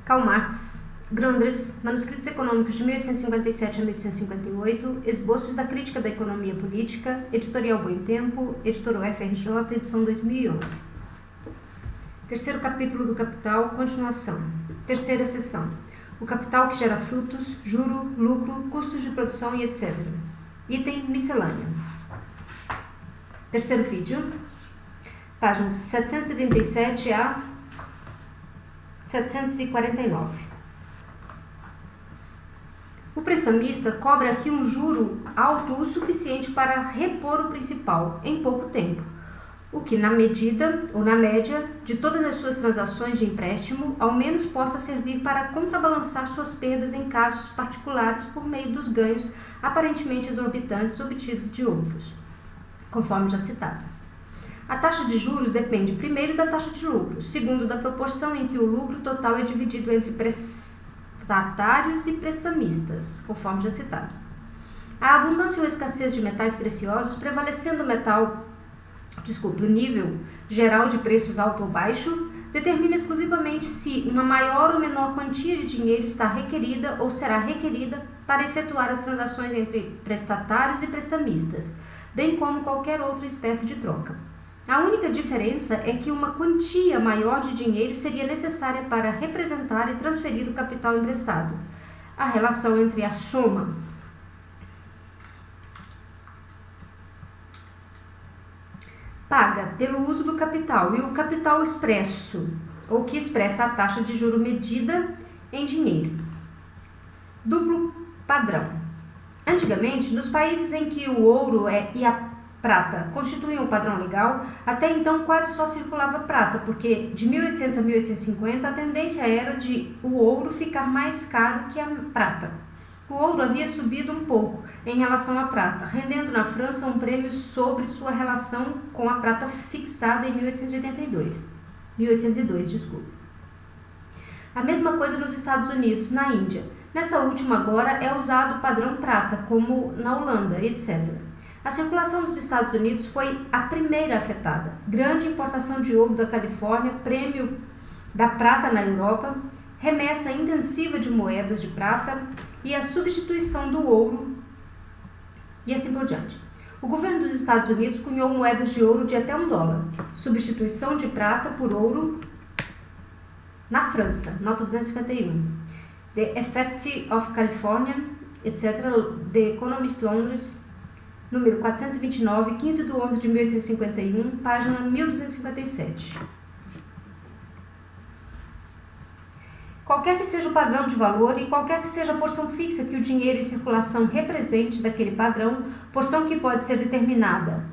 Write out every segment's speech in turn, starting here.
Karl Marx, Grundrisse, Manuscritos Econômicos de 1857 a 1858, Esboços da Crítica da Economia Política, Editorial Bom Tempo, Editora UFRJ, edição 2011. Terceiro capítulo do Capital, continuação. Terceira seção. O capital que gera frutos, juro, lucro, custos de produção e etc. Item miscelâneo. Terceiro vídeo. Páginas 737 a 749. O prestamista cobra aqui um juro alto o suficiente para repor o principal em pouco tempo, o que na medida ou na média de todas as suas transações de empréstimo ao menos possa servir para contrabalançar suas perdas em casos particulares por meio dos ganhos aparentemente exorbitantes obtidos de outros, conforme já citado. A taxa de juros depende primeiro da taxa de lucro, segundo da proporção em que o lucro total é dividido entre prestatários e prestamistas, conforme já citado. A abundância ou escassez de metais preciosos, prevalecendo o nível geral de preços alto ou baixo, determina exclusivamente se uma maior ou menor quantia de dinheiro está requerida ou será requerida para efetuar as transações entre prestatários e prestamistas, bem como qualquer outra espécie de troca. A única diferença é que uma quantia maior de dinheiro seria necessária para representar e transferir o capital emprestado. A relação entre a soma paga pelo uso do capital e o capital expresso, ou que expressa a taxa de juro medida em dinheiro. Duplo padrão. Antigamente, nos países em que o ouro e a prata constituíam o padrão legal, até então quase só circulava prata, porque de 1800 a 1850 a tendência era de o ouro ficar mais caro que a prata. O ouro havia subido um pouco em relação à prata, rendendo na França um prêmio sobre sua relação com a prata fixada em 1802. A mesma coisa nos Estados Unidos, na Índia. Nesta última agora é usado o padrão prata, como na Holanda, etc. A circulação dos Estados Unidos foi a primeira afetada. Grande importação de ouro da Califórnia, prêmio da prata na Europa, remessa intensiva de moedas de prata e a substituição do ouro e assim por diante. O governo dos Estados Unidos cunhou moedas de ouro de até $1. Substituição de prata por ouro na França, nota 251. The Effect of California, etc. The Economist Londres, número 429, 15 de 11 de 1851, página 1257. Qualquer que seja o padrão de valor e qualquer que seja a porção fixa que o dinheiro em circulação represente daquele padrão, porção que pode ser determinada,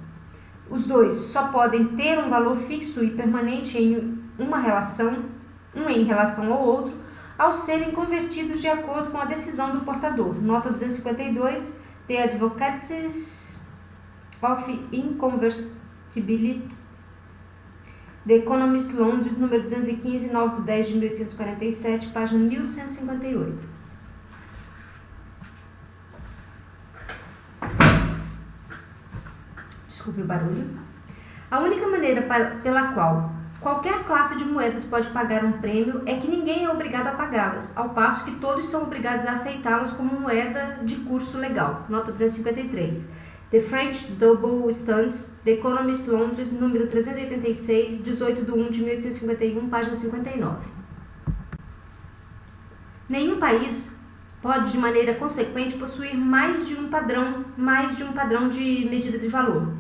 os dois só podem ter um valor fixo e permanente em um em relação ao outro, ao serem convertidos de acordo com a decisão do portador. Nota 252, The Advocates of Inconvertibility, The Economist Londres, número 215, 9 de 10 de 1847, página 1158. Desculpe o barulho. A única maneira pela qual qualquer classe de moedas pode pagar um prêmio é que ninguém é obrigado a pagá-las, ao passo que todos são obrigados a aceitá-las como moeda de curso legal. Nota 253. The French Double Stand, The Economist Londres, número 386, 18 de 1 de 1851, página 59. Nenhum país pode, de maneira consequente, possuir mais de um padrão de medida de valor,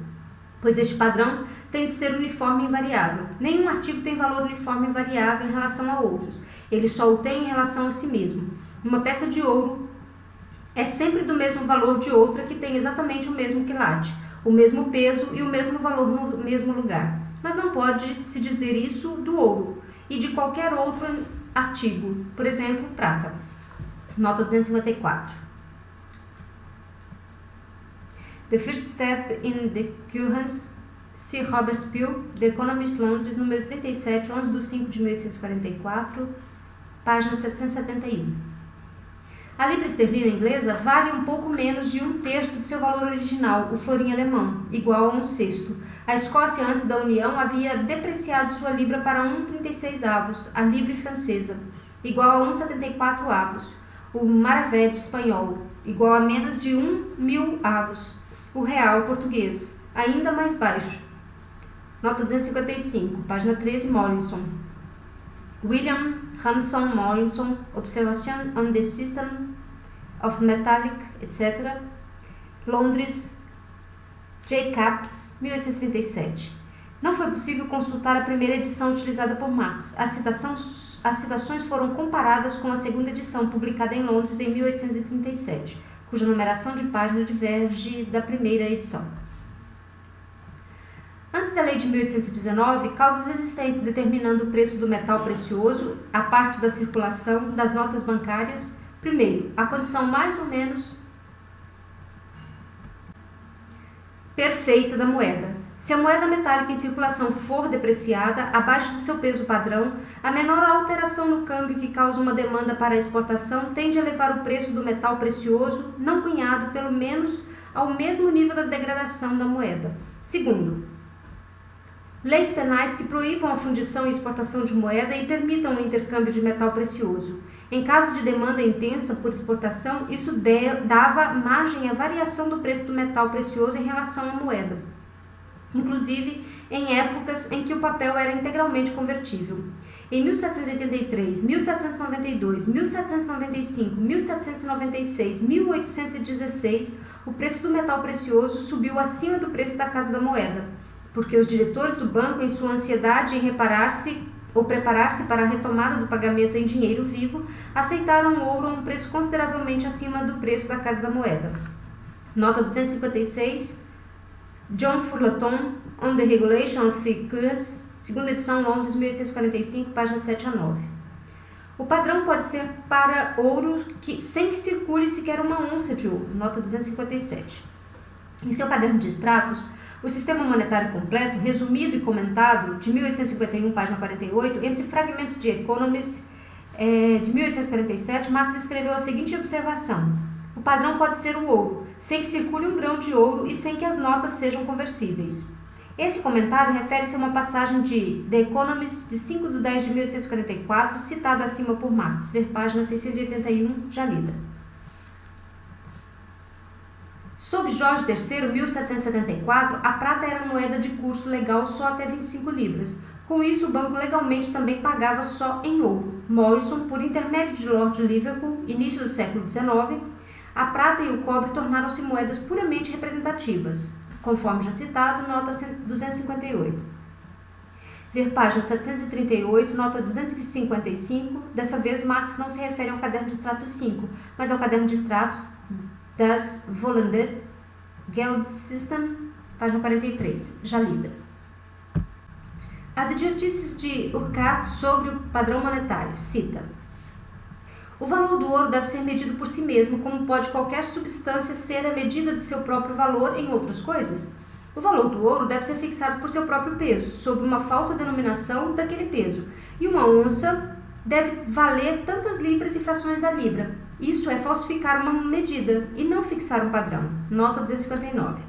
pois este padrão tem de ser uniforme e invariável. Nenhum artigo tem valor uniforme e invariável em relação a outros. Ele só o tem em relação a si mesmo. Uma peça de ouro é sempre do mesmo valor de outra que tem exatamente o mesmo quilate, o mesmo peso e o mesmo valor no mesmo lugar. Mas não pode se dizer isso do ouro e de qualquer outro artigo, por exemplo, prata. Nota 254. The First Step in the Currents, C. Robert Peel, The Economist Londres, número 37, 11 de 5 de 1844, página 771. A libra esterlina inglesa vale um pouco menos de 1/3 do seu valor original, o florim alemão, igual a 1/6. A Escócia, antes da União, havia depreciado sua libra para 1/36, a livre francesa. igual a 1,74 avos. O maravedí espanhol, igual a menos de 1.000 avos. O real português, ainda mais baixo. Nota 255, página 13, Morrison. William Hanson Morrison, Observation on the System of Metallic, etc. Londres, Jacobs, 1837. Não foi possível consultar a primeira edição utilizada por Marx. As citações foram comparadas com a segunda edição, publicada em Londres em 1837, cuja numeração de páginas diverge da primeira edição. Antes da lei de 1819, causas existentes determinando o preço do metal precioso, a parte da circulação das notas bancárias. Primeiro, a condição mais ou menos perfeita da moeda. Se a moeda metálica em circulação for depreciada abaixo do seu peso padrão, a menor alteração no câmbio que causa uma demanda para a exportação tende a levar o preço do metal precioso, não cunhado, pelo menos ao mesmo nível da degradação da moeda. Segundo, leis penais que proíbam a fundição e exportação de moeda e permitam o intercâmbio de metal precioso. Em caso de demanda intensa por exportação, isso dava margem à variação do preço do metal precioso em relação à moeda, inclusive em épocas em que o papel era integralmente convertível. Em 1783, 1792, 1795, 1796, 1816, o preço do metal precioso subiu acima do preço da Casa da Moeda, porque os diretores do banco, em sua ansiedade em reparar-se ou preparar-se para a retomada do pagamento em dinheiro vivo, aceitaram o ouro a um preço consideravelmente acima do preço da Casa da Moeda. Nota 256, John Furlaton, On the Regulation of Figures, segunda edição, Londres, 1845, páginas 7 a 9. O padrão pode ser para ouro sem que circule sequer uma onça de ouro. Nota 257. Em seu caderno de extratos, o Sistema Monetário Completo, resumido e comentado, de 1851, página 48, entre fragmentos de Economist, de 1847, Marx escreveu a seguinte observação: o padrão pode ser o ouro, sem que circule um grão de ouro e sem que as notas sejam conversíveis. Esse comentário refere-se a uma passagem de The Economist, de 5 de 10 de 1844, citada acima por Marx, ver página 681, já lida. Sob Jorge III, 1774, a prata era moeda de curso legal só até 25 libras. Com isso, o banco legalmente também pagava só em ouro. Morrison, por intermédio de Lord Liverpool, início do século XIX, a prata e o cobre tornaram-se moedas puramente representativas, conforme já citado, nota 258. Ver página 738, nota 255, dessa vez Marx não se refere ao caderno de extratos 5, mas ao caderno de extratos das Volender Geldsystem, página 43, já lida. As idiotices de Urquhart sobre o padrão monetário, cita: o valor do ouro deve ser medido por si mesmo, como pode qualquer substância ser a medida de seu próprio valor em outras coisas. O valor do ouro deve ser fixado por seu próprio peso, sob uma falsa denominação daquele peso, e uma onça deve valer tantas libras e frações da libra. Isso é falsificar uma medida e não fixar um padrão. Nota 259.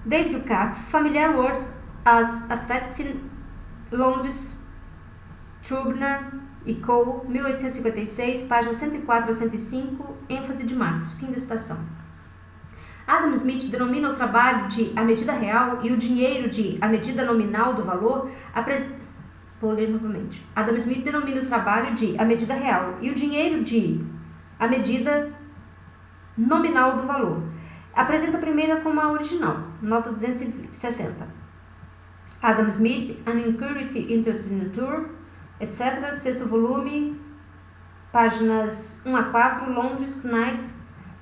David Urquhart, Familiar Words as Affecting Londres, Trubner e Co., 1856, páginas 104 a 105, ênfase de Marx, fim da citação. Adam Smith denomina o trabalho de a medida real e o dinheiro de a medida nominal do valor. Vou ler novamente. Adam Smith denomina o trabalho de a medida real e o dinheiro de a medida nominal do valor. Apresenta a primeira como a original. Nota 260. Adam Smith, An Inquiry into the Nature, etc. Sexto volume, páginas 1 a 4, Londres, Knight,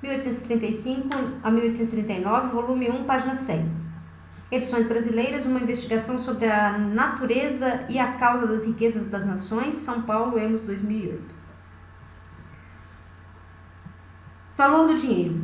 1835 a 1839, volume 1, página 100. Edições brasileiras, uma investigação sobre a natureza e a causa das riquezas das nações, São Paulo, Emos, 2008. Valor do dinheiro.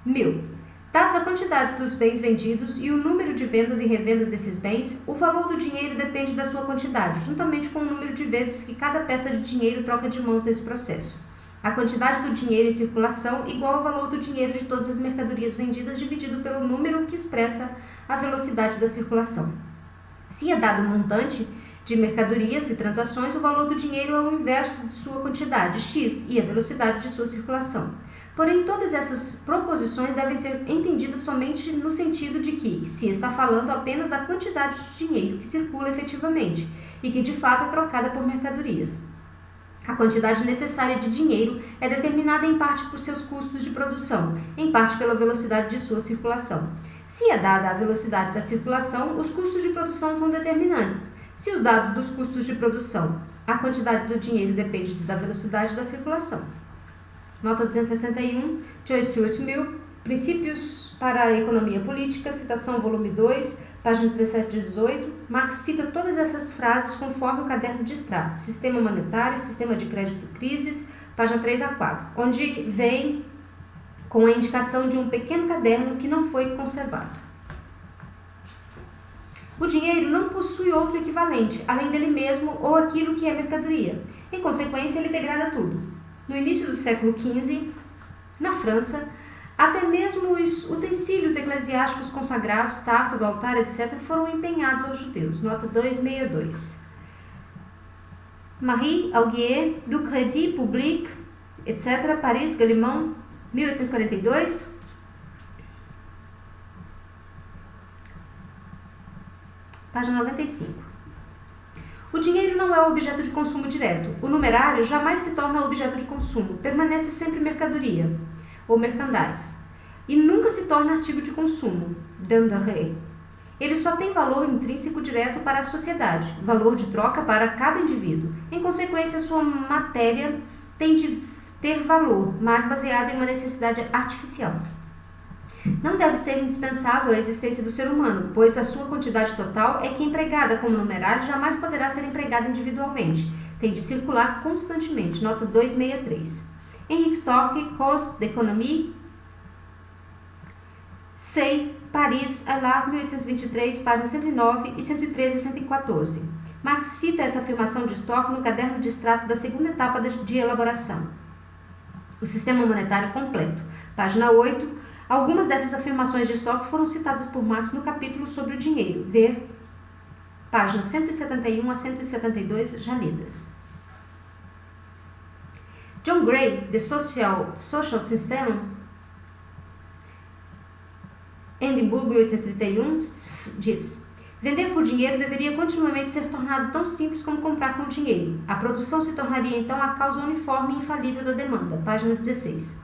1000. Dados a quantidade dos bens vendidos e o número de vendas e revendas desses bens, o valor do dinheiro depende da sua quantidade, juntamente com o número de vezes que cada peça de dinheiro troca de mãos nesse processo. A quantidade do dinheiro em circulação igual ao valor do dinheiro de todas as mercadorias vendidas dividido pelo número que expressa a velocidade da circulação. Se é dado um montante de mercadorias e transações, o valor do dinheiro é o inverso de sua quantidade, x, e a velocidade de sua circulação. Porém, todas essas proposições devem ser entendidas somente no sentido de que se está falando apenas da quantidade de dinheiro que circula efetivamente e que de fato é trocada por mercadorias. A quantidade necessária de dinheiro é determinada em parte por seus custos de produção, em parte pela velocidade de sua circulação. Se é dada a velocidade da circulação, os custos de produção são determinantes. Se os dados dos custos de produção, a quantidade do dinheiro depende da velocidade da circulação. Nota 261, John Stuart Mill, Princípios para a Economia Política, citação volume 2, página 17 e 18. Marx cita todas essas frases conforme o caderno de extratos, Sistema Monetário, Sistema de Crédito Crises, página 3 a 4, onde vem com a indicação de um pequeno caderno que não foi conservado. O dinheiro não possui outro equivalente, além dele mesmo ou aquilo que é mercadoria. Em consequência, ele degrada tudo. No início do século XV, na França, até mesmo os utensílios eclesiásticos consagrados, taça do altar, etc., foram empenhados aos judeus. Nota 262. Marie Augier, do Crédit Public, etc., Paris, Galimão, 1842. Página 95. O dinheiro não é objeto de consumo direto. O numerário jamais se torna objeto de consumo, permanece sempre mercadoria, ou merchandise, e nunca se torna artigo de consumo, denrée. Ele só tem valor intrínseco direto para a sociedade, valor de troca para cada indivíduo. Em consequência, sua matéria tem de ter valor, mas baseado em uma necessidade artificial. Não deve ser indispensável a existência do ser humano, pois a sua quantidade total é que empregada como numerário jamais poderá ser empregada individualmente. Tem de circular constantemente. Nota 263. Henrique Storck, Cours d'économie, Sei, Paris, Allard, 1823, páginas 109 e 113 a 114. Marx cita essa afirmação de Storck no caderno de extratos da segunda etapa de elaboração. O sistema monetário completo. Página 8. Algumas dessas afirmações de Storck foram citadas por Marx no capítulo sobre o dinheiro. Ver páginas 171 a 172 já lidas. John Gray, The Social System, Edimburgo, 1831, diz: vender por dinheiro deveria continuamente ser tornado tão simples como comprar com dinheiro. A produção se tornaria então a causa uniforme e infalível da demanda. Página 16.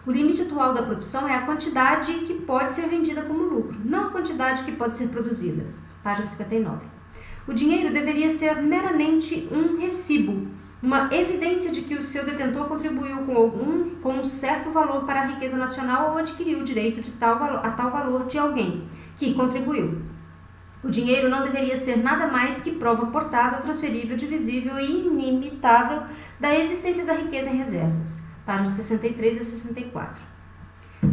O limite atual da produção é a quantidade que pode ser vendida como lucro, não a quantidade que pode ser produzida. Página 59. O dinheiro deveria ser meramente um recibo, uma evidência de que o seu detentor contribuiu com um certo valor para a riqueza nacional ou adquiriu o direito a tal valor de alguém que contribuiu. O dinheiro não deveria ser nada mais que prova portável, transferível, divisível e inimitável da existência da riqueza em reservas. Páginas 63 a 64.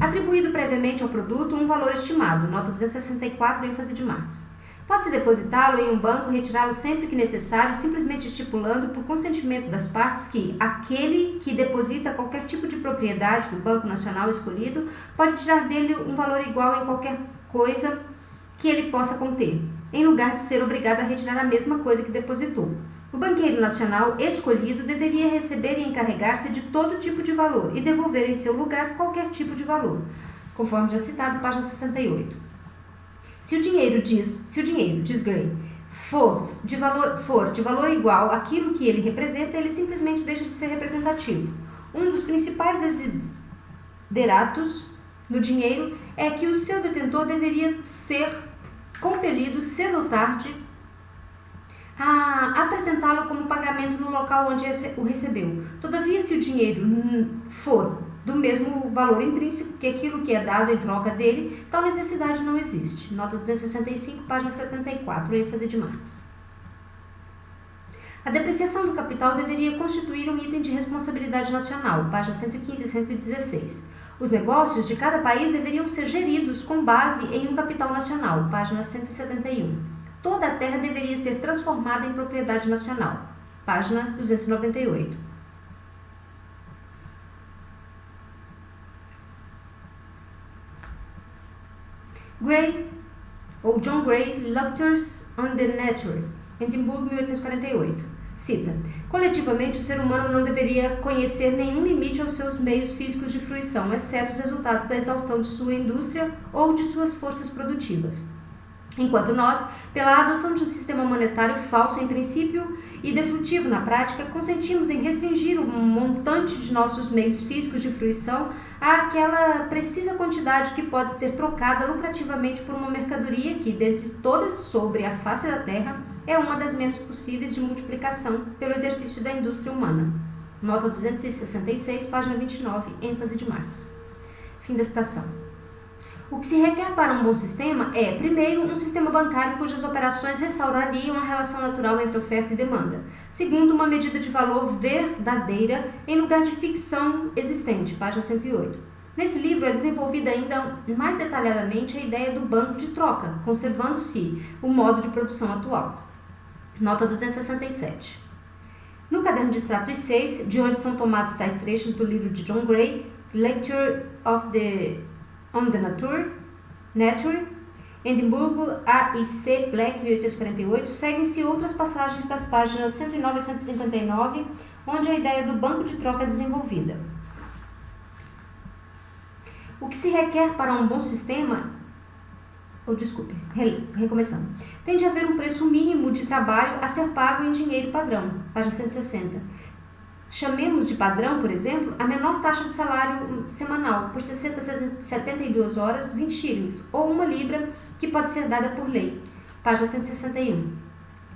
Atribuído previamente ao produto um valor estimado, nota 264, ênfase de Marx. Pode-se depositá-lo em um banco, retirá-lo sempre que necessário, simplesmente estipulando, por consentimento das partes, que aquele que deposita qualquer tipo de propriedade do Banco Nacional escolhido pode tirar dele um valor igual em qualquer coisa que ele possa conter, em lugar de ser obrigado a retirar a mesma coisa que depositou. O banqueiro nacional escolhido deveria receber e encarregar-se de todo tipo de valor e devolver em seu lugar qualquer tipo de valor, conforme já citado, página 68. Se o dinheiro, diz Gray, for de valor igual àquilo que ele representa, ele simplesmente deixa de ser representativo. Um dos principais desideratos no dinheiro é que o seu detentor deveria ser compelido, cedo ou tarde, a apresentá-lo como pagamento no local onde o recebeu. Todavia, se o dinheiro for do mesmo valor intrínseco que aquilo que é dado em troca dele, tal necessidade não existe. Nota 265, página 74, ênfase de Marx. A depreciação do capital deveria constituir um item de responsabilidade nacional, página 115 e 116. Os negócios de cada país deveriam ser geridos com base em um capital nacional, página 171. Toda a terra deveria ser transformada em propriedade nacional. Página 298. Gray, ou John Gray, Lectures on the Nature, Edimburgo, 1848. Cita: coletivamente, o ser humano não deveria conhecer nenhum limite aos seus meios físicos de fruição, exceto os resultados da exaustão de sua indústria ou de suas forças produtivas. Enquanto nós, pela adoção de um sistema monetário falso em princípio e destrutivo na prática, consentimos em restringir o montante de nossos meios físicos de fruição àquela precisa quantidade que pode ser trocada lucrativamente por uma mercadoria que, dentre todas sobre a face da terra, é uma das menos possíveis de multiplicação pelo exercício da indústria humana. Nota 266, página 29, ênfase de Marx. Fim da citação. O que se requer para um bom sistema é, primeiro, um sistema bancário cujas operações restaurariam a relação natural entre oferta e demanda. Segundo, uma medida de valor verdadeira em lugar de ficção existente, página 108. Nesse livro é desenvolvida ainda mais detalhadamente a ideia do banco de troca, conservando-se o modo de produção atual. Nota 267. No caderno de extratos 6, de onde são tomados tais trechos do livro de John Gray, Lecture on the Nature, Edimburgo, A. e C. Black, 1848, seguem-se outras passagens das páginas 109 a 159, onde a ideia do banco de troca é desenvolvida. O que se requer para um bom sistema... recomeçando. Tem de haver um preço mínimo de trabalho a ser pago em dinheiro padrão, página 160. Chamemos de padrão, por exemplo, a menor taxa de salário semanal por 60 a 72 horas, 20 shillings, ou 1 libra, que pode ser dada por lei, página 161.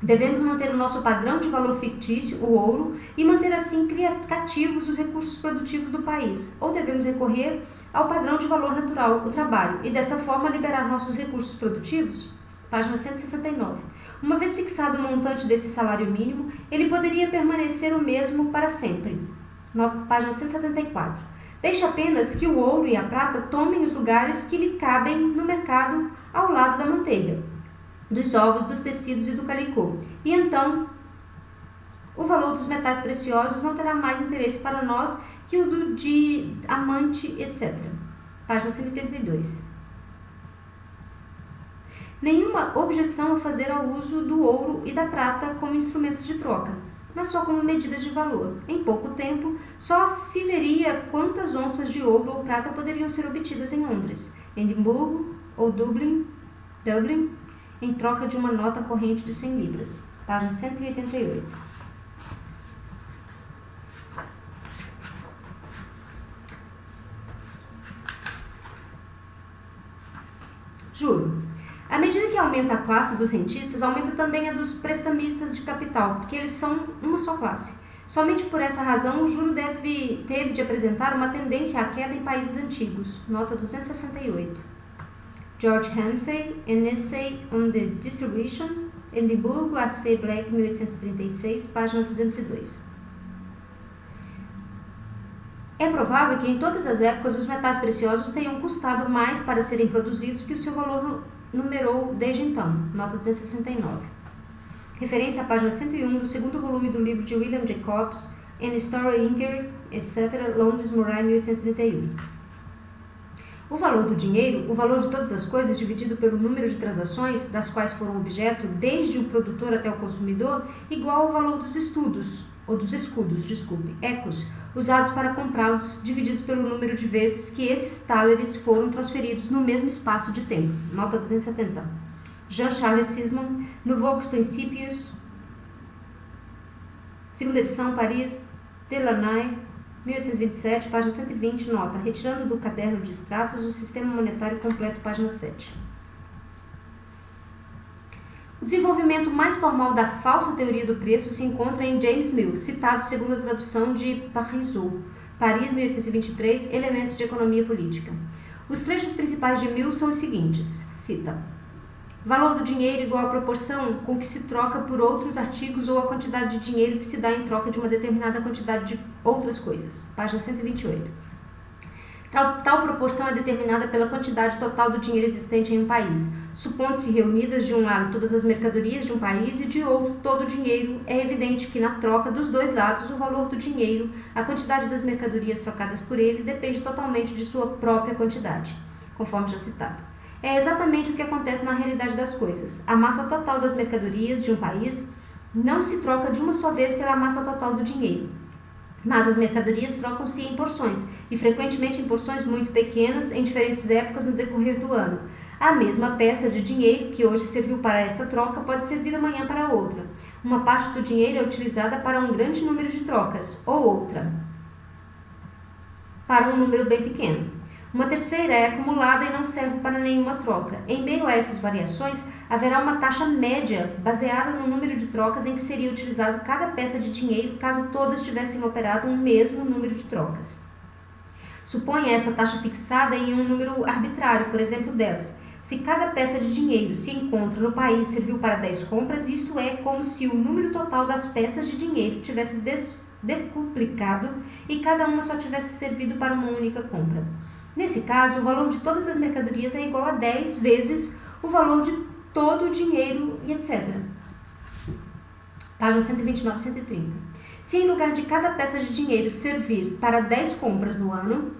Devemos manter o nosso padrão de valor fictício, o ouro, e manter assim cativos os recursos produtivos do país, ou devemos recorrer ao padrão de valor natural, o trabalho, e dessa forma liberar nossos recursos produtivos? Página 169. Uma vez fixado o montante desse salário mínimo, ele poderia permanecer o mesmo para sempre. Página 174. Deixa apenas que o ouro e a prata tomem os lugares que lhe cabem no mercado ao lado da manteiga, dos ovos, dos tecidos e do calicô. E então, o valor dos metais preciosos não terá mais interesse para nós que o do diamante, etc. Página 182. Nenhuma objeção a fazer ao uso do ouro e da prata como instrumentos de troca, mas só como medidas de valor. Em pouco tempo, só se veria quantas onças de ouro ou prata poderiam ser obtidas em Londres, Edimburgo ou Dublin, em troca de uma nota corrente de 100 libras. Página 188. Juro. À medida que aumenta a classe dos rentistas, aumenta também a dos prestamistas de capital, porque eles são uma só classe. Somente por essa razão, o juro teve de apresentar uma tendência à queda em países antigos. Nota 268. George Ramsay, An Essay on the Distribution, Edimburgo, A.C. Black, 1836, página 202. É provável que em todas as épocas os metais preciosos tenham custado mais para serem produzidos que o seu valor numerou desde então. Nota 269. Referência à página 101 do segundo volume do livro de William Jacobs, An Story Inquiry, etc., Londres, Murray, 1831. O valor do dinheiro, o valor de todas as coisas dividido pelo número de transações das quais foram objeto, desde o produtor até o consumidor, igual ao valor dos escudos, ecos, usados para comprá-los, divididos pelo número de vezes que esses thalers foram transferidos no mesmo espaço de tempo. Nota 270. Jean-Charles Sisman, Nouveaux Principios, segunda edição, Paris, Delaunay, 1827, página 120, nota, retirando do caderno de extratos o sistema monetário completo, página 7. O desenvolvimento mais formal da falsa teoria do preço se encontra em James Mill, citado segundo a tradução de Parisot, Paris, 1823, Elementos de Economia Política. Os trechos principais de Mill são os seguintes, cita: valor do dinheiro igual à proporção com que se troca por outros artigos ou a quantidade de dinheiro que se dá em troca de uma determinada quantidade de outras coisas. Página 128. Tal proporção é determinada pela quantidade total do dinheiro existente em um país, supondo-se reunidas de um lado todas as mercadorias de um país e de outro todo o dinheiro. É evidente que na troca dos dois lados o valor do dinheiro, a quantidade das mercadorias trocadas por ele, depende totalmente de sua própria quantidade, conforme já citado. É exatamente o que acontece na realidade das coisas. A massa total das mercadorias de um país não se troca de uma só vez pela massa total do dinheiro, mas as mercadorias trocam-se em porções, e frequentemente em porções muito pequenas em diferentes épocas no decorrer do ano. A mesma peça de dinheiro que hoje serviu para essa troca pode servir amanhã para outra. Uma parte do dinheiro é utilizada para um grande número de trocas, ou outra para um número bem pequeno. Uma terceira é acumulada e não serve para nenhuma troca. Em meio a essas variações, haverá uma taxa média baseada no número de trocas em que seria utilizado cada peça de dinheiro caso todas tivessem operado um mesmo número de trocas. Suponha essa taxa fixada em um número arbitrário, por exemplo 10. Se cada peça de dinheiro se encontra no país serviu para 10 compras, isto é como se o número total das peças de dinheiro tivesse decuplicado e cada uma só tivesse servido para uma única compra. Nesse caso, o valor de todas as mercadorias é igual a 10 vezes o valor de todo o dinheiro e etc. Página 129 e 130. Se em lugar de cada peça de dinheiro servir para 10 compras no ano,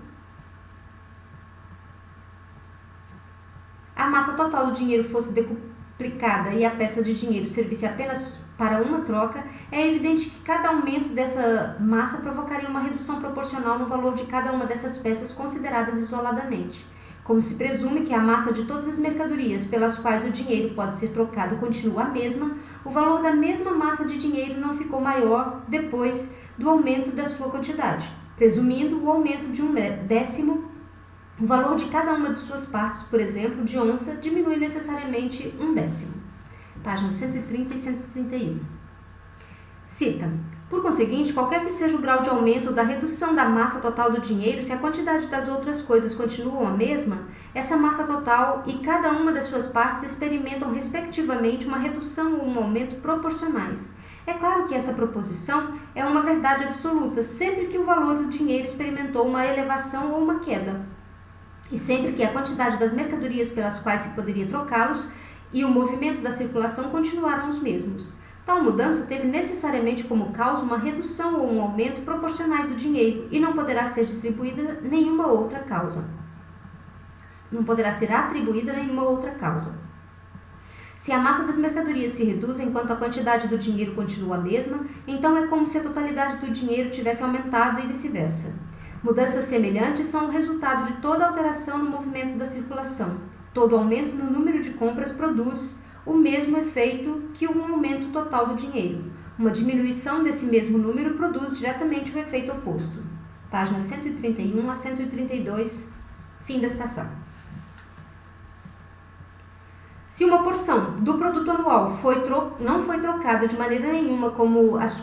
a massa total do dinheiro fosse decuplicada e a peça de dinheiro servisse apenas para uma troca, é evidente que cada aumento dessa massa provocaria uma redução proporcional no valor de cada uma dessas peças consideradas isoladamente. Como se presume que a massa de todas as mercadorias pelas quais o dinheiro pode ser trocado continua a mesma, o valor da mesma massa de dinheiro não ficou maior depois do aumento da sua quantidade. Presumindo o aumento de 1/10, o valor de cada uma de suas partes, por exemplo, de onça, diminui necessariamente 1/10. Páginas 130 e 131. Cita: por conseguinte, qualquer que seja o grau de aumento ou da redução da massa total do dinheiro, se a quantidade das outras coisas continuam a mesma, essa massa total e cada uma das suas partes experimentam respectivamente uma redução ou um aumento proporcionais. É claro que essa proposição é uma verdade absoluta sempre que o valor do dinheiro experimentou uma elevação ou uma queda, e sempre que a quantidade das mercadorias pelas quais se poderia trocá-los e o movimento da circulação continuaram os mesmos. Tal mudança teve necessariamente como causa uma redução ou um aumento proporcionais do dinheiro e não poderá ser atribuída nenhuma outra causa. Se a massa das mercadorias se reduz enquanto a quantidade do dinheiro continua a mesma, então é como se a totalidade do dinheiro tivesse aumentado e vice-versa. Mudanças semelhantes são o resultado de toda alteração no movimento da circulação. Todo aumento no número de compras produz o mesmo efeito que um aumento total do dinheiro. Uma diminuição desse mesmo número produz diretamente o efeito oposto. Páginas 131 a 132, fim da citação. Se uma porção do produto anual não foi trocada de maneira nenhuma como as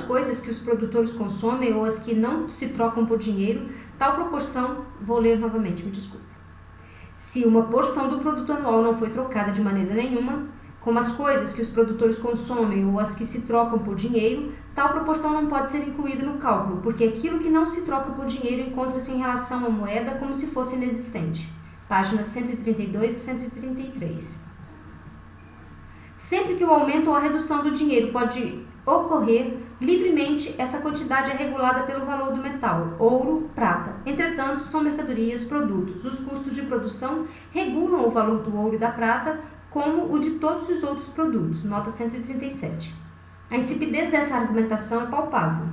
coisas que os produtores consomem ou as que não se trocam por dinheiro, tal proporção, vou ler novamente, me desculpe. Se uma porção do produto anual não foi trocada de maneira nenhuma, como as coisas que os produtores consomem ou as que se trocam por dinheiro, tal proporção não pode ser incluída no cálculo, porque aquilo que não se troca por dinheiro encontra-se em relação à moeda como se fosse inexistente. Páginas 132 e 133. Sempre que o aumento ou a redução do dinheiro pode ocorrer livremente, essa quantidade é regulada pelo valor do metal, ouro, prata. Entretanto, são mercadorias, produtos. Os custos de produção regulam o valor do ouro e da prata, como o de todos os outros produtos. Nota 137. A insipidez dessa argumentação é palpável.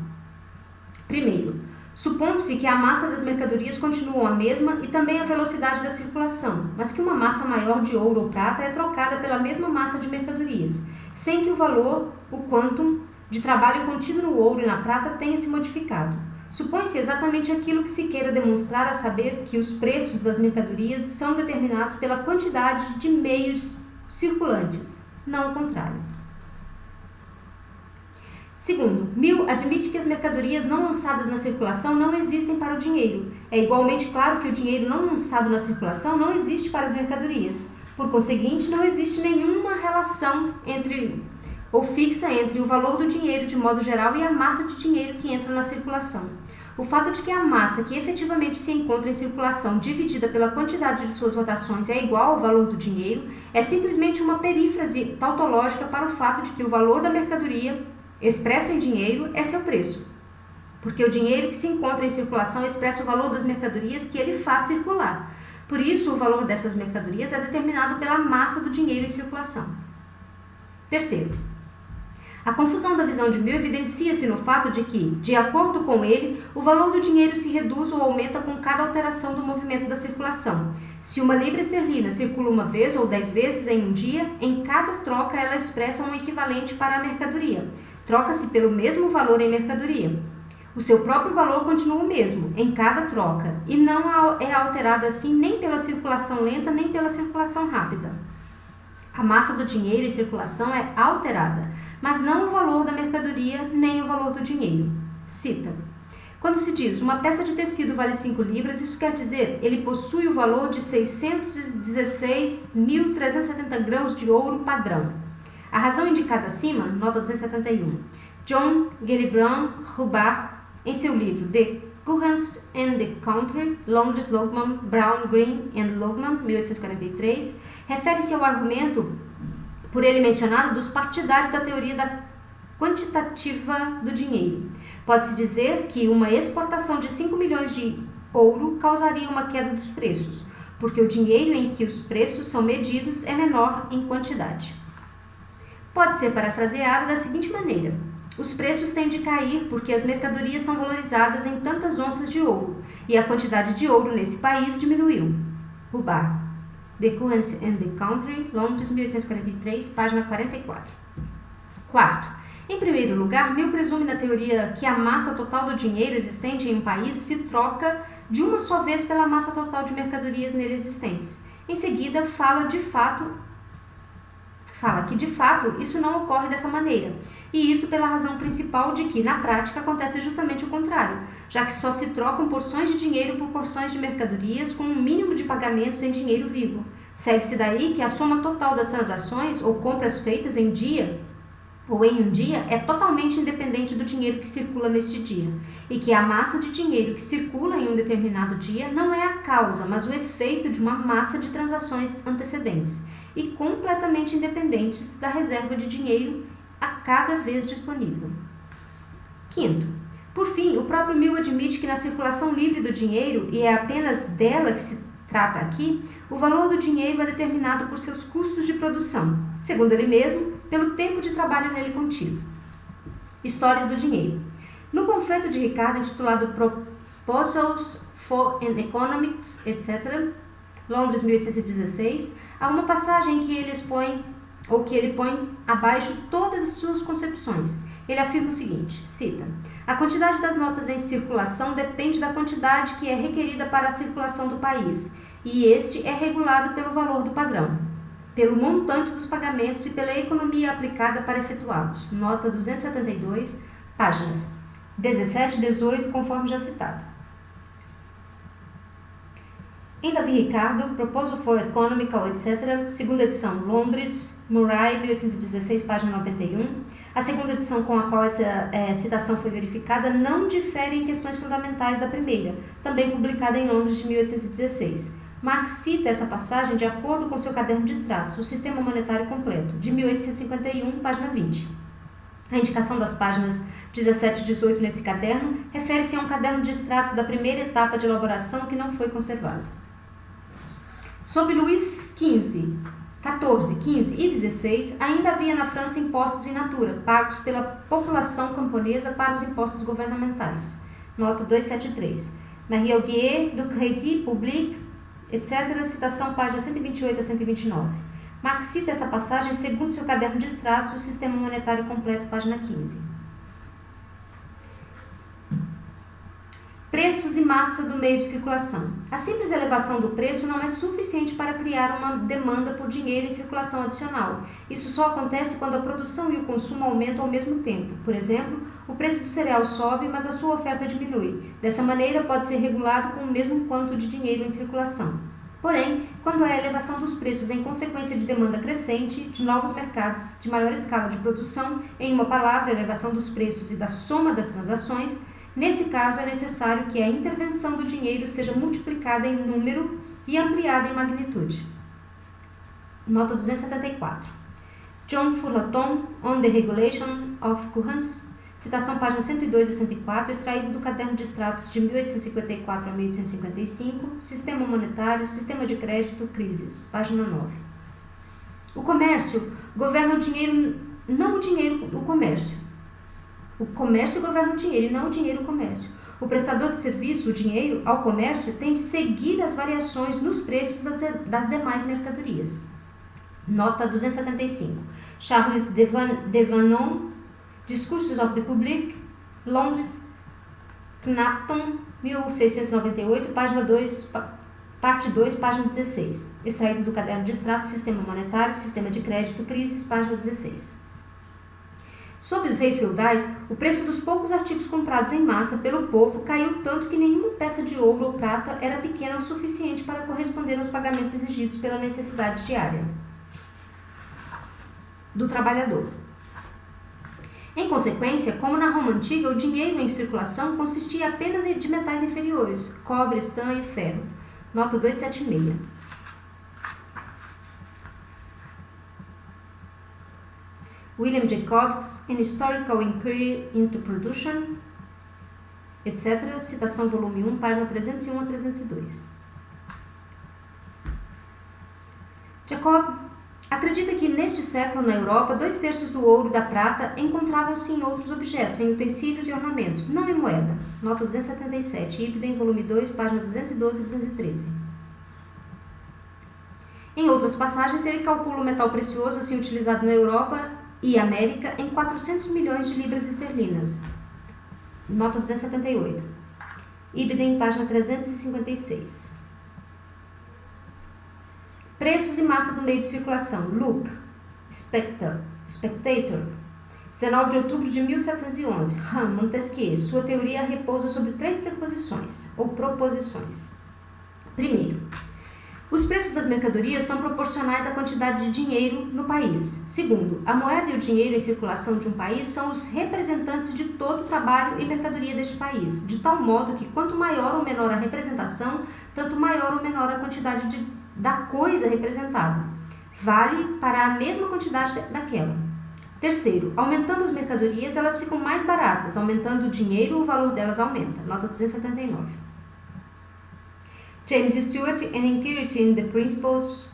Primeiro, supondo-se que a massa das mercadorias continuam a mesma e também a velocidade da circulação, mas que uma massa maior de ouro ou prata é trocada pela mesma massa de mercadorias, sem que o valor, o quantum de trabalho contido no ouro e na prata tenha se modificado. Supõe-se exatamente aquilo que se queira demonstrar, a saber que os preços das mercadorias são determinados pela quantidade de meios circulantes, não o contrário. Segundo, Mill admite que as mercadorias não lançadas na circulação não existem para o dinheiro. É igualmente claro que o dinheiro não lançado na circulação não existe para as mercadorias. Por conseguinte, não existe nenhuma relação fixa entre o valor do dinheiro de modo geral e a massa de dinheiro que entra na circulação. O fato de que a massa que efetivamente se encontra em circulação dividida pela quantidade de suas rotações é igual ao valor do dinheiro é simplesmente uma perífrase tautológica para o fato de que o valor da mercadoria expresso em dinheiro é seu preço, porque o dinheiro que se encontra em circulação expressa o valor das mercadorias que ele faz circular. Por isso, o valor dessas mercadorias é determinado pela massa do dinheiro em circulação. Terceiro, a confusão da visão de Mill evidencia-se no fato de que, de acordo com ele, o valor do dinheiro se reduz ou aumenta com cada alteração do movimento da circulação. Se uma libra esterlina circula uma vez ou 10 vezes em um dia, em cada troca ela expressa um equivalente para a mercadoria. Troca-se pelo mesmo valor em mercadoria. O seu próprio valor continua o mesmo em cada troca e não é alterado assim nem pela circulação lenta nem pela circulação rápida. A massa do dinheiro em circulação é alterada, mas não o valor da mercadoria nem o valor do dinheiro. Cita: quando se diz uma peça de tecido vale 5 libras, isso quer dizer ele possui o valor de 616.370 grãos de ouro padrão. A razão indicada acima, nota 271. John Gellibrand Hubbard, em seu livro The Currency and the Country, Londres, Logman, Brown, Green and Logman, 1843, refere-se ao argumento por ele mencionado dos partidários da teoria da quantitativa do dinheiro. Pode-se dizer que uma exportação de 5 milhões de ouro causaria uma queda dos preços, porque o dinheiro em que os preços são medidos é menor em quantidade. Pode ser parafraseado da seguinte maneira: os preços têm de cair porque as mercadorias são valorizadas em tantas onças de ouro, e a quantidade de ouro nesse país diminuiu. Hubbard, The Currency and the Country, Londres, 1843, página 44. Quarto, em primeiro lugar, Mill presume na teoria que a massa total do dinheiro existente em um país se troca de uma só vez pela massa total de mercadorias nele existentes. Em seguida, fala que de fato isso não ocorre dessa maneira, e isto pela razão principal de que, na prática, acontece justamente o contrário, já que só se trocam porções de dinheiro por porções de mercadorias com um mínimo de pagamentos em dinheiro vivo. Segue-se daí que a soma total das transações ou compras feitas em um dia é totalmente independente do dinheiro que circula neste dia, e que a massa de dinheiro que circula em um determinado dia não é a causa, mas o efeito de uma massa de transações antecedentes, e completamente independentes da reserva de dinheiro a cada vez disponível. Quinto, por fim, o próprio Mill admite que na circulação livre do dinheiro, e é apenas dela que se trata aqui, o valor do dinheiro é determinado por seus custos de produção, segundo ele mesmo, pelo tempo de trabalho nele contido. Histórias do dinheiro. No panfleto de Ricardo, intitulado Proposals for an Economics, etc., Londres, 1816, há uma passagem que ele põe abaixo todas as suas concepções. Ele afirma o seguinte, cita: a quantidade das notas em circulação depende da quantidade que é requerida para a circulação do país, e este é regulado pelo valor do padrão, pelo montante dos pagamentos e pela economia aplicada para efetuá-los. Nota 272, páginas 17 e 18, conforme já citado. Em Davi Ricardo, Proposal for Economical, etc., segunda edição, Londres, Murray, 1816, página 91. A segunda edição com a qual essa citação foi verificada não difere em questões fundamentais da primeira, também publicada em Londres de 1816. Marx cita essa passagem de acordo com seu caderno de extratos, O Sistema Monetário Completo, de 1851, página 20. A indicação das páginas 17 e 18 nesse caderno refere-se a um caderno de extratos da primeira etapa de elaboração que não foi conservado. Sob Luís XIV, 14, 15 e 16, ainda havia na França impostos in natura, pagos pela população camponesa para os impostos governamentais. Nota 273. Marie Augier, do Crédit Public, etc., citação página 128 a 129. Marx cita essa passagem segundo seu caderno de extratos, O Sistema Monetário Completo, página 15. Preços e massa do meio de circulação. A simples elevação do preço não é suficiente para criar uma demanda por dinheiro em circulação adicional. Isso só acontece quando a produção e o consumo aumentam ao mesmo tempo. Por exemplo, o preço do cereal sobe, mas a sua oferta diminui. Dessa maneira, pode ser regulado com o mesmo quanto de dinheiro em circulação. Porém, quando há elevação dos preços em consequência de demanda crescente, de novos mercados, de maior escala de produção, em uma palavra, elevação dos preços e da soma das transações, nesse caso, é necessário que a intervenção do dinheiro seja multiplicada em número e ampliada em magnitude. Nota 274. John Fullerton, On the Regulation of Currency, Citação página 102 a 104, extraído do Caderno de Extratos de 1854 a 1855, Sistema Monetário, Sistema de Crédito, Crises, página 9. O comércio governa o dinheiro, não o dinheiro, o comércio. O comércio governa o dinheiro e não o dinheiro o comércio. O prestador de serviço, o dinheiro, ao comércio, tem de seguir as variações nos preços das demais mercadorias. Nota 275. Charles Devanon, Discourses of the Public, Londres, Knapton, 1698, página 2, parte 2, página 16. Extraído do Caderno de Extratos, Sistema Monetário, Sistema de Crédito, Crises, página 16. Sob os reis feudais, o preço dos poucos artigos comprados em massa pelo povo caiu tanto que nenhuma peça de ouro ou prata era pequena o suficiente para corresponder aos pagamentos exigidos pela necessidade diária do trabalhador. Em consequência, como na Roma Antiga, o dinheiro em circulação consistia apenas de metais inferiores, cobre, estanho e ferro. Nota 276. William Jacobs, An Historical Inquiry into Production, etc. Citação volume 1, página 301 a 302. Jacob acredita que neste século na Europa, 2/3 do ouro e da prata encontravam-se em outros objetos, em utensílios e ornamentos, não em moeda. Nota 277, Ibidem, volume 2, página 212 e 213. Em outras passagens, ele calcula o metal precioso assim utilizado na Europa e América em 400 milhões de libras esterlinas. Nota 278. Ibidem, página 356. Preços e massa do meio de circulação. Look, Spectator. 19 de outubro de 1711. Montesquieu. Sua teoria repousa sobre 3 preposições, ou proposições. Primeiro, os preços das mercadorias são proporcionais à quantidade de dinheiro no país. Segundo, a moeda e o dinheiro em circulação de um país são os representantes de todo o trabalho e mercadoria deste país, de tal modo que quanto maior ou menor a representação, tanto maior ou menor a quantidade da coisa representada. Vale para a mesma quantidade daquela. Terceiro, aumentando as mercadorias, elas ficam mais baratas. Aumentando o dinheiro, o valor delas aumenta. Nota 279. James Stewart, An Inquiry in the Principles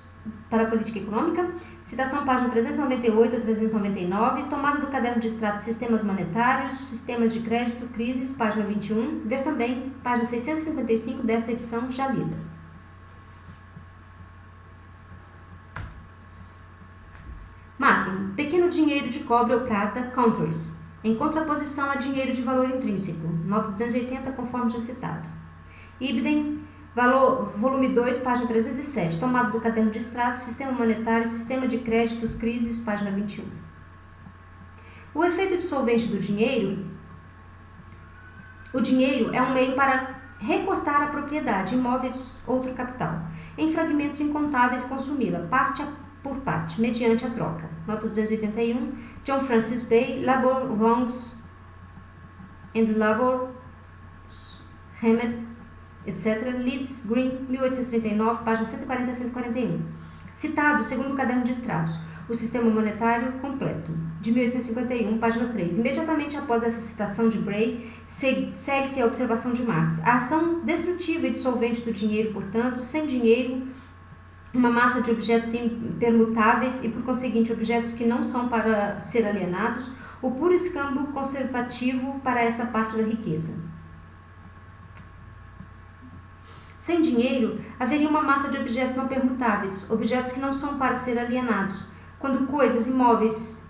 para a Política Econômica. Citação página 398 a 399. Tomada do Caderno de Extratos Sistemas Monetários, Sistemas de Crédito, Crises, página 21. Ver também página 655 desta edição já lida. Martin, pequeno dinheiro de cobre ou prata, counters, em contraposição a dinheiro de valor intrínseco, nota 280, conforme já citado. Ibidem, volume 2, página 307, tomado do Caderno de Extratos, Sistema Monetário, Sistema de Créditos, Crises, página 21. O efeito dissolvente do dinheiro. O dinheiro é um meio para recortar a propriedade, imóveis, outro capital, em fragmentos incontáveis e consumi-la, parte por parte, mediante a troca. Nota 281, John Francis Bay, Labor Wrongs and Labor Remedy, etc. Leeds, Green, 1839, página 140 a 141. Citado, segundo o Caderno de Extratos, o Sistema Monetário Completo, de 1851, página 3. Imediatamente após essa citação de Bray, segue-se a observação de Marx. A ação destrutiva e dissolvente do dinheiro, portanto, sem dinheiro, uma massa de objetos impermutáveis e, por conseguinte, objetos que não são para ser alienados, o puro escambo conservativo para essa parte da riqueza. Sem dinheiro, haveria uma massa de objetos não permutáveis, objetos que não são para ser alienados. Quando coisas imóveis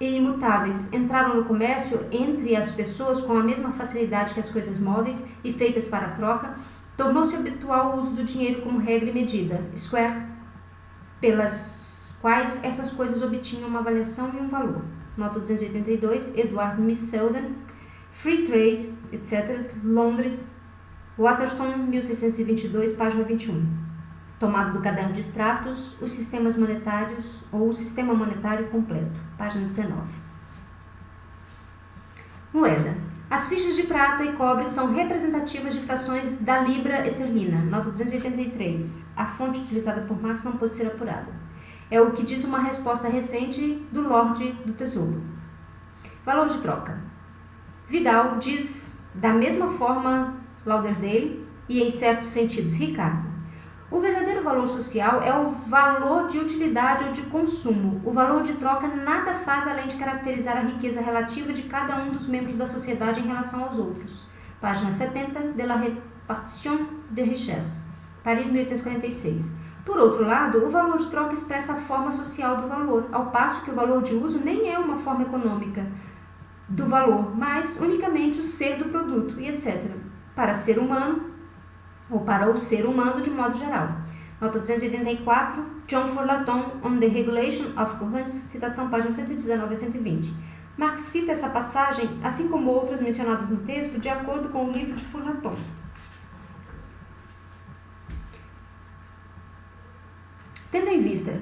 e imutáveis entraram no comércio entre as pessoas com a mesma facilidade que as coisas móveis e feitas para a troca, tornou-se habitual o uso do dinheiro como regra e medida, square, pelas quais essas coisas obtinham uma avaliação e um valor. Nota 282, Edward Miss Selden, Free Trade, etc., Londres, Watterson, 1622, página 21. Tomado do Caderno de Extratos, os sistemas monetários ou o Sistema Monetário Completo, página 19. Moeda. As fichas de prata e cobre são representativas de frações da libra esterlina, nota 283. A fonte utilizada por Marx não pode ser apurada. É o que diz uma resposta recente do Lorde do Tesouro. Valor de troca. Vidal diz da mesma forma Lauderdale e, em certos sentidos, Ricardo. O verdadeiro valor social é o valor de utilidade ou de consumo. O valor de troca nada faz além de caracterizar a riqueza relativa de cada um dos membros da sociedade em relação aos outros. Página 70 de la Répartition des Richesses, Paris, 1846. Por outro lado, o valor de troca expressa a forma social do valor, ao passo que o valor de uso nem é uma forma econômica do valor, mas unicamente o ser do produto, e etc. Para ser humano, ou para o ser humano de modo geral. Nota 284, John Furlaton on the Regulation of Currency, citação página 119 a 120. Marx cita essa passagem, assim como outras mencionadas no texto, de acordo com o livro de Furlaton. Tendo em vista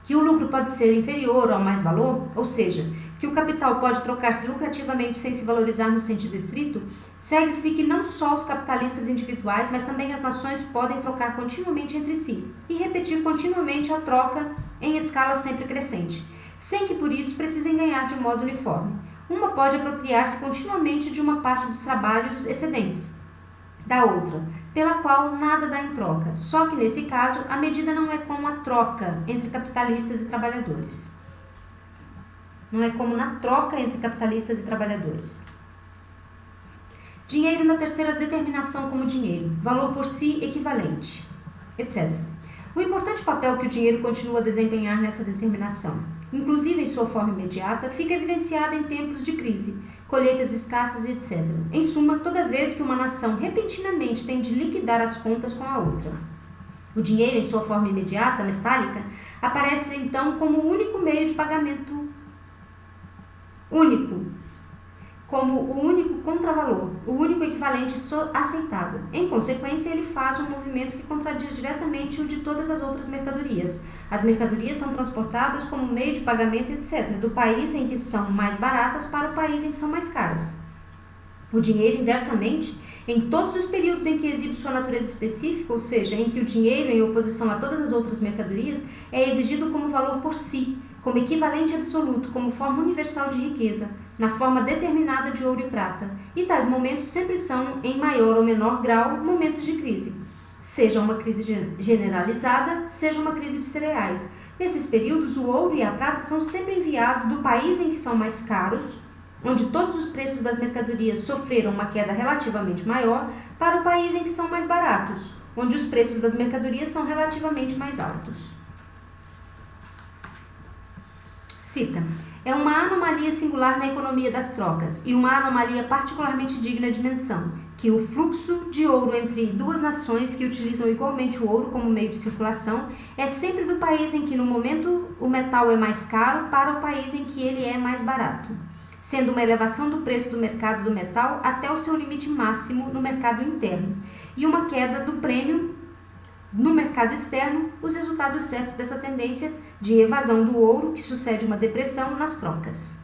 que o lucro pode ser inferior ao mais-valor, ou seja, que o capital pode trocar-se lucrativamente sem se valorizar no sentido estrito, segue-se que não só os capitalistas individuais, mas também as nações podem trocar continuamente entre si e repetir continuamente a troca em escala sempre crescente, sem que por isso precisem ganhar de modo uniforme. Uma pode apropriar-se continuamente de uma parte dos trabalhos excedentes da outra, pela qual nada dá em troca, só que nesse caso a medida não é como a troca entre capitalistas e trabalhadores. Não é como na troca entre capitalistas e trabalhadores. Dinheiro na terceira determinação como dinheiro, valor por si equivalente, etc. O importante papel que o dinheiro continua a desempenhar nessa determinação, inclusive em sua forma imediata, fica evidenciada em tempos de crise, colheitas escassas e etc. Em suma, toda vez que uma nação repentinamente tem de liquidar as contas com a outra. O dinheiro, em sua forma imediata, metálica, aparece então como o único meio de pagamento como o único contravalor, o único equivalente aceitável. Em consequência, ele faz um movimento que contradiz diretamente o de todas as outras mercadorias. As mercadorias são transportadas como meio de pagamento, etc., do país em que são mais baratas para o país em que são mais caras. O dinheiro, inversamente, em todos os períodos em que exibe sua natureza específica, ou seja, em que o dinheiro, em oposição a todas as outras mercadorias, é exigido como valor por si, como equivalente absoluto, como forma universal de riqueza, na forma determinada de ouro e prata, e tais momentos sempre são, em maior ou menor grau, momentos de crise. Seja uma crise generalizada, seja uma crise de cereais. Nesses períodos, o ouro e a prata são sempre enviados do país em que são mais caros, onde todos os preços das mercadorias sofreram uma queda relativamente maior, para o país em que são mais baratos, onde os preços das mercadorias são relativamente mais altos. Cita: é uma anomalia singular na economia das trocas e uma anomalia particularmente digna de menção, que o fluxo de ouro entre duas nações que utilizam igualmente o ouro como meio de circulação é sempre do país em que no momento o metal é mais caro para o país em que ele é mais barato, sendo uma elevação do preço do mercado do metal até o seu limite máximo no mercado interno e uma queda do prêmio no mercado externo, os resultados certos dessa tendência de evasão do ouro que sucede uma depressão nas trocas.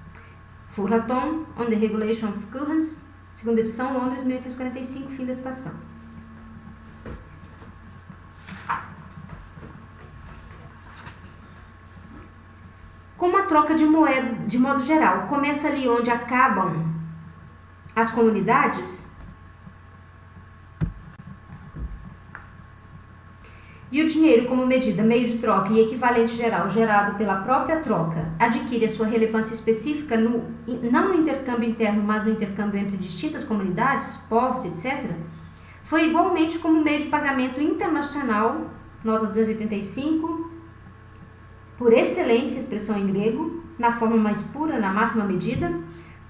Furlaton on the Regulation of Currency, segunda edição, Londres, 1845, fim da citação. Como a troca de moeda, de modo geral, começa ali onde acabam as comunidades, e o dinheiro como medida, meio de troca e equivalente geral gerado pela própria troca adquire a sua relevância específica não no intercâmbio interno, mas no intercâmbio entre distintas comunidades, povos, etc., foi igualmente como meio de pagamento internacional, nota 285, por excelência, expressão em grego, na forma mais pura, na máxima medida,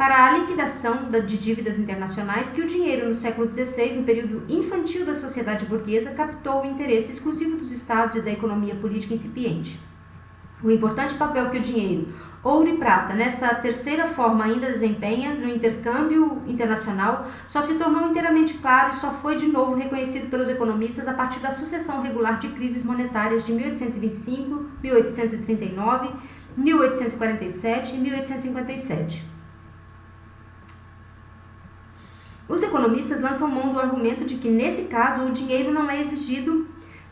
para a liquidação de dívidas internacionais que o dinheiro no século XVI, no período infantil da sociedade burguesa, captou o interesse exclusivo dos estados e da economia política incipiente. O importante papel que o dinheiro, ouro e prata, nessa terceira forma ainda desempenha no intercâmbio internacional, só se tornou inteiramente claro e só foi de novo reconhecido pelos economistas a partir da sucessão regular de crises monetárias de 1825, 1839, 1847 e 1857. Os economistas lançam mão do argumento de que, nesse caso, o dinheiro não é exigido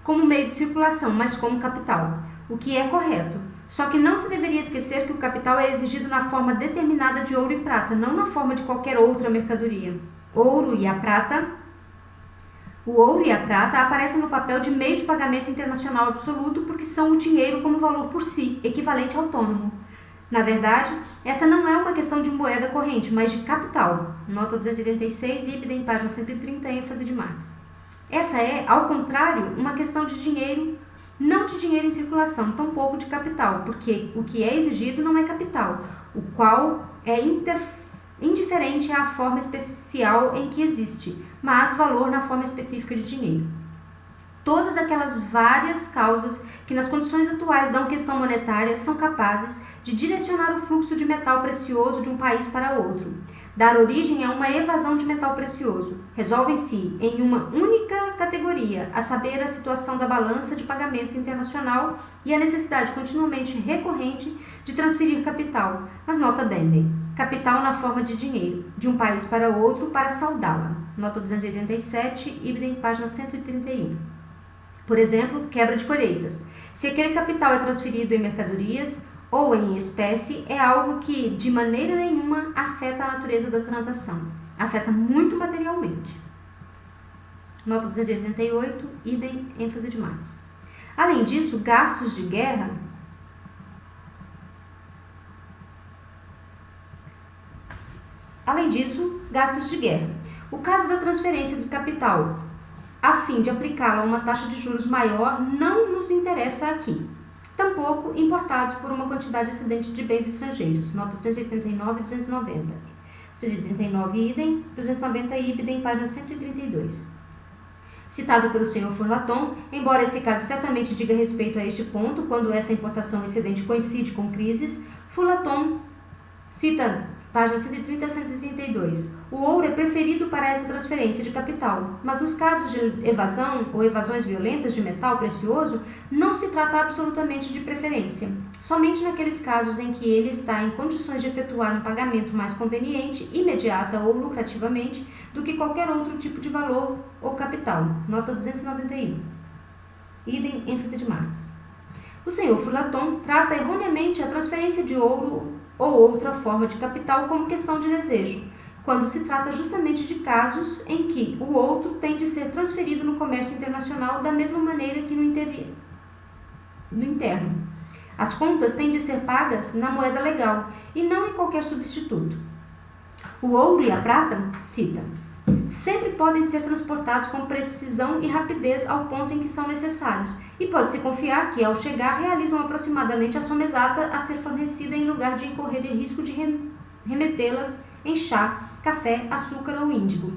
como meio de circulação, mas como capital. o que é correto. Só que não se deveria esquecer que o capital é exigido na forma determinada de ouro e prata, não na forma de qualquer outra mercadoria. O ouro e a prata aparecem no papel de meio de pagamento internacional absoluto porque são o dinheiro como valor por si, equivalente autônomo. Na verdade, essa não é uma questão de moeda corrente, mas de capital. Nota 286, idem, página 130, ênfase de Marx. Essa é, ao contrário, uma questão de dinheiro, não de dinheiro em circulação, tampouco de capital, porque o que é exigido não é capital, o qual é indiferente à forma especial em que existe, mas valor na forma específica de dinheiro. Todas aquelas várias causas que nas condições atuais dão questão monetária são capazes de direcionar o fluxo de metal precioso de um país para outro, dar origem a uma evasão de metal precioso. Resolvem-se em uma única categoria, a saber, a situação da balança de pagamentos internacional e a necessidade continuamente recorrente de transferir capital, mas nota bene, capital na forma de dinheiro, de um país para outro para saldá-la. Nota 287, idem, página 131. Por exemplo, quebra de colheitas. Se aquele capital é transferido em mercadorias ou em espécie, é algo que, de maneira nenhuma, afeta a natureza da transação. Afeta muito materialmente. Nota 288, idem, ênfase de Marx. Além disso, gastos de guerra O caso da transferência de capital, a fim de aplicá-la a uma taxa de juros maior, não nos interessa aqui. Tampouco importados por uma quantidade excedente de bens estrangeiros. Nota 289 e 290. 289 idem, 290 idem, página 132. Citado pelo Sr. Furlaton, embora esse caso certamente diga respeito a este ponto, quando essa importação excedente coincide com crises, Furlaton cita, página 130 a 132, o ouro é preferido para essa transferência de capital, mas nos casos de evasão ou evasões violentas de metal precioso, não se trata absolutamente de preferência. Somente naqueles casos em que ele está em condições de efetuar um pagamento mais conveniente, imediata ou lucrativamente, do que qualquer outro tipo de valor ou capital. Nota 291. Idem, ênfase de Marx. O Sr. Furlaton trata erroneamente a transferência de ouro ou outra forma de capital como questão de desejo, quando se trata justamente de casos em que o outro tem de ser transferido no comércio internacional da mesma maneira que no interno. As contas têm de ser pagas na moeda legal e não em qualquer substituto. O ouro e a prata, cita, sempre podem ser transportados com precisão e rapidez ao ponto em que são necessários, e pode-se confiar que, ao chegar, realizam aproximadamente a soma exata a ser fornecida em lugar de incorrer em risco de remetê-las em chá, café, açúcar ou índigo.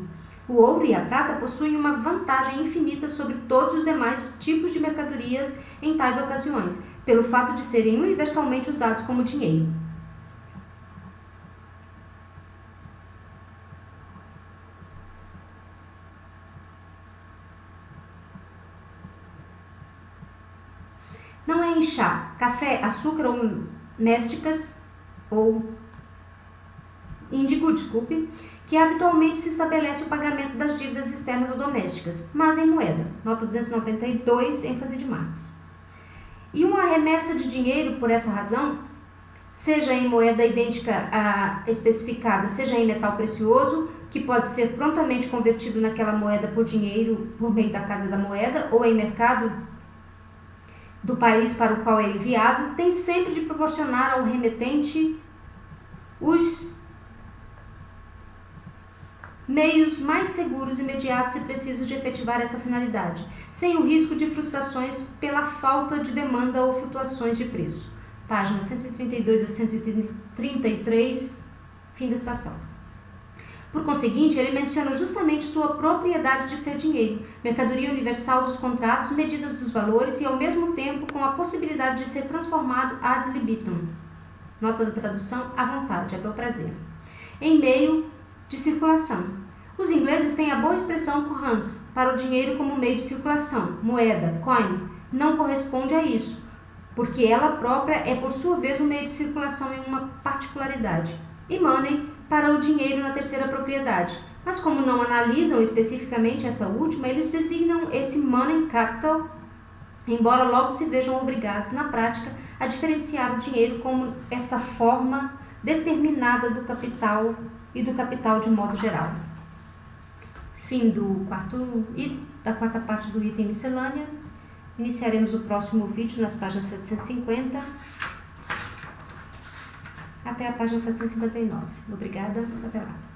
O ouro e a prata possuem uma vantagem infinita sobre todos os demais tipos de mercadorias em tais ocasiões, pelo fato de serem universalmente usados como dinheiro. Não é em chá, café, açúcar ou mésticas ou índigo, que habitualmente se estabelece o pagamento das dívidas externas ou domésticas, mas em moeda. Nota 292, ênfase de Marx. E uma remessa de dinheiro, por essa razão, seja em moeda idêntica à especificada, seja em metal precioso, que pode ser prontamente convertido naquela moeda por dinheiro por meio da Casa da Moeda ou em mercado do país para o qual é enviado, tem sempre de proporcionar ao remetente os meios mais seguros, imediatos e precisos de efetivar essa finalidade, sem o risco de frustrações pela falta de demanda ou flutuações de preço. Página 132 a 133, fim da citação. Por conseguinte, ele menciona justamente sua propriedade de ser dinheiro, mercadoria universal dos contratos, medidas dos valores e, ao mesmo tempo, com a possibilidade de ser transformado ad libitum. Nota da tradução, à vontade, a bel prazer. Em meio de circulação. Os ingleses têm a boa expressão courance para o dinheiro como meio de circulação. Moeda, coin, não corresponde a isso, porque ela própria é, por sua vez, um meio de circulação em uma particularidade. E money para o dinheiro na terceira propriedade. Mas como não analisam especificamente esta última, eles designam esse money capital embora logo se vejam obrigados, na prática, a diferenciar o dinheiro como essa forma determinada do capital e do capital de modo geral. Fim da quarta parte do item miscelânea. Iniciaremos o próximo vídeo nas páginas 750 até a página 759. Obrigada, até lá.